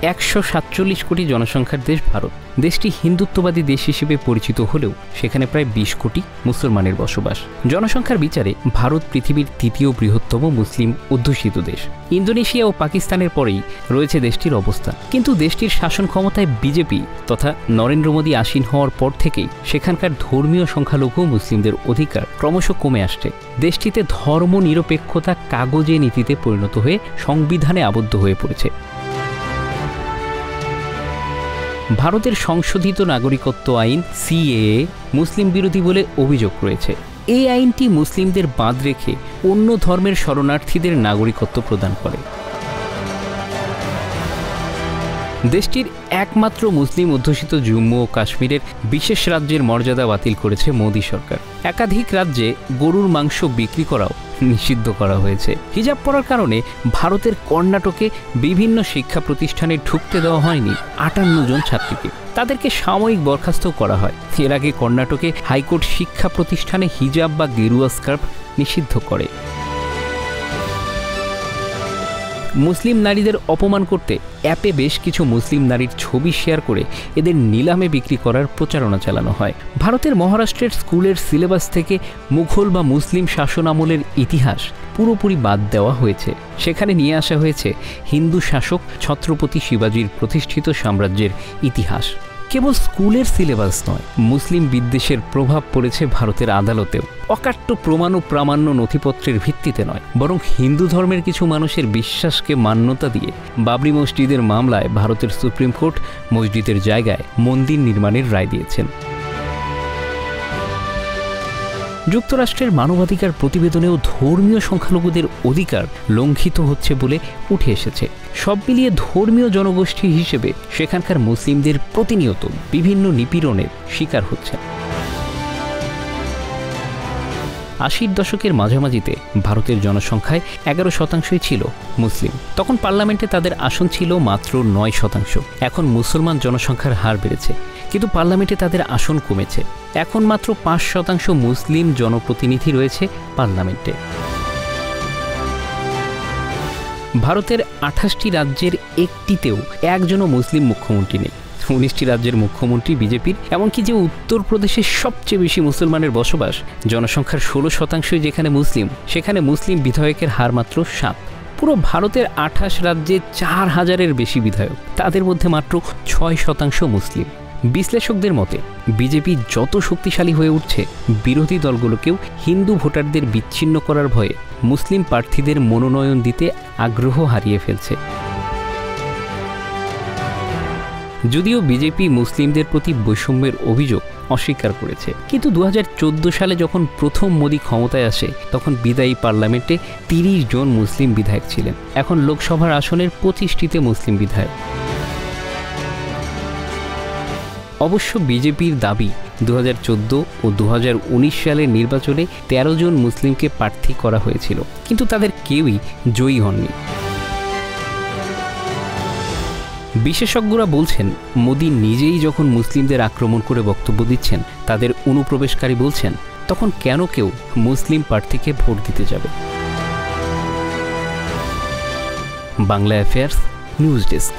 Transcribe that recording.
147 কোটি জনসংখ্যার দেশ ভারত। দেশটি হিন্দুত্ববাদী দেশ হিসেবে পরিচিত হলেও সেখানে প্রায় 20 কোটি মুসলমানের বসবাস। জনসংখ্যার বিচারে ভারত পৃথিবীর তৃতীয় বৃহত্তম মুসলিম অধ্যুষিত দেশ। ইন্দোনেশিয়া ও পাকিস্তানের পরেই রয়েছে দেশটির অবস্থান। কিন্তু দেশটির শাসন ক্ষমতায় বিজেপি তথা নরেন্দ্র মোদী আসীন হওয়ার পর থেকেই সেখানকার ধর্মীয় সংখ্যালঘু মুসলিমদের অধিকার ক্রমশ কমে আসছে। দেশটিতে ধর্মনিরপেক্ষতা কাগজে নীতিতে পরিণত হয়ে সংবিধানে আবদ্ধ হয়ে পড়েছে। ভারতের সংশোধিত নাগরিকত্ব আইন সিএএ মুসলিম বিরোধী বলে অভিযোগ রয়েছে। এই আইনটি মুসলিমদের বাদ রেখে অন্য ধর্মের শরণার্থীদের নাগরিকত্ব প্রদান করে। দেশটির একমাত্র মুসলিম অধ্যুষিত জম্মু ও কাশ্মীরের বিশেষ রাজ্যের মর্যাদা বাতিল করেছে মোদী সরকার। একাধিক রাজ্যে গরুর মাংস বিক্রি করাও নিষিদ্ধ করা হয়েছে। হিজাব পরার কারণে ভারতের কর্ণাটকে বিভিন্ন শিক্ষা প্রতিষ্ঠানে ঢুকতে দেওয়া হয়নি 58 জন ছাত্রীকে। তাদেরকে সাময়িক বরখাস্ত করা হয়। এর আগে কর্ণাটকে হাইকোর্ট শিক্ষা প্রতিষ্ঠানে হিজাব বা গেরুয়া স্কার্ফ নিষিদ্ধ করে। মুসলিম নারীদের অপমান করতে অ্যাপে বেশ কিছু মুসলিম নারীর ছবি শেয়ার করে এদের নিলামে বিক্রি করার প্রচারণা চালানো হয়। ভারতের মহারাষ্ট্রের স্কুলের সিলেবাস থেকে মুঘল বা মুসলিম শাসন আমলের ইতিহাস পুরোপুরি বাদ দেওয়া হয়েছে। সেখানে নিয়ে আসা হয়েছে হিন্দু শাসক ছত্রপতি শিবাজির প্রতিষ্ঠিত সাম্রাজ্যের ইতিহাস। কেবল স্কুলের সিলেবাস নয়, মুসলিম বিদ্বেষের প্রভাব পড়েছে ভারতের আদালতেও। অকাট্য প্রমাণ ও প্রামাণ্য নথিপত্রের ভিত্তিতে নয়, বরং হিন্দু ধর্মের কিছু মানুষের বিশ্বাসকে মান্যতা দিয়ে বাবরি মসজিদের মামলায় ভারতের সুপ্রিম কোর্ট মসজিদের জায়গায় মন্দির নির্মাণের রায় দিয়েছেন। যুক্তরাষ্ট্রের মানবাধিকার প্রতিবেদনেও ধর্মীয় সংখ্যালঘুদের অধিকার লঙ্ঘিত হচ্ছে বলে উঠে এসেছে। সব মিলিয়ে ধর্মীয় জনগোষ্ঠী হিসেবে সেখানকার মুসলিমদের প্রতিনিয়ত বিভিন্ন নিপীড়নের শিকার হচ্ছে। 80 দশকের মাঝামাঝিতে ভারতের জনসংখ্যায় 11% ছিল মুসলিম। তখন পার্লামেন্টে তাদের আসন ছিল মাত্র 9%। এখন মুসলমান জনসংখ্যার হার বেড়েছে, কিন্তু পার্লামেন্টে তাদের আসন কমেছে। এখন মাত্র 5% মুসলিম জনপ্রতিনিধি রয়েছে পার্লামেন্টে। ভারতের 28টি রাজ্যের একটিতেও একজনও মুসলিম মুখ্যমন্ত্রী নেই। 19টি রাজ্যের মুখ্যমন্ত্রী বিজেপির। এমনকি যে উত্তরপ্রদেশের সবচেয়ে বেশি মুসলমানের বসবাস, জনসংখ্যার 16% যেখানে মুসলিম, সেখানে মুসলিম বিধায়কের হার মাত্র 7। পুরো ভারতের 28 রাজ্যে 4000-এর বেশি বিধায়ক, তাদের মধ্যে মাত্র 6% মুসলিম। বিশ্লেষকদের মতে বিজেপি যত শক্তিশালী হয়ে উঠছে, বিরোধী দলগুলোকেও হিন্দু ভোটারদের বিচ্ছিন্ন করার ভয়ে মুসলিম প্রার্থীদের মনোনয়ন দিতে আগ্রহ হারিয়ে ফেলছে। যদিও বিজেপি মুসলিমদের প্রতি বৈষম্যের অভিযোগ অস্বীকার করেছে, কিন্তু 2014 সালে যখন প্রথম মোদী ক্ষমতায় আসে, তখন বিদায়ী পার্লামেন্টে 30 জন মুসলিম বিধায়ক ছিলেন। এখন লোকসভার আসনের 25টিতে মুসলিম বিধায়ক। অবশ্য বিজেপির দাবি 2014 ও 2019 সালের নির্বাচনে 13 জন মুসলিমকে প্রার্থী করা হয়েছিল, কিন্তু তাদের কেউই জয়ী হননি। বিশেষজ্ঞরা বলছেন, মোদী নিজেই যখন মুসলিমদের আক্রমণ করে বক্তব্য দিচ্ছেন, তাদের অনুপ্রবেশকারী বলছেন, তখন কেন কেউ মুসলিম প্রার্থীকে ভোট দিতে যাবে? Bangla affairs news desk.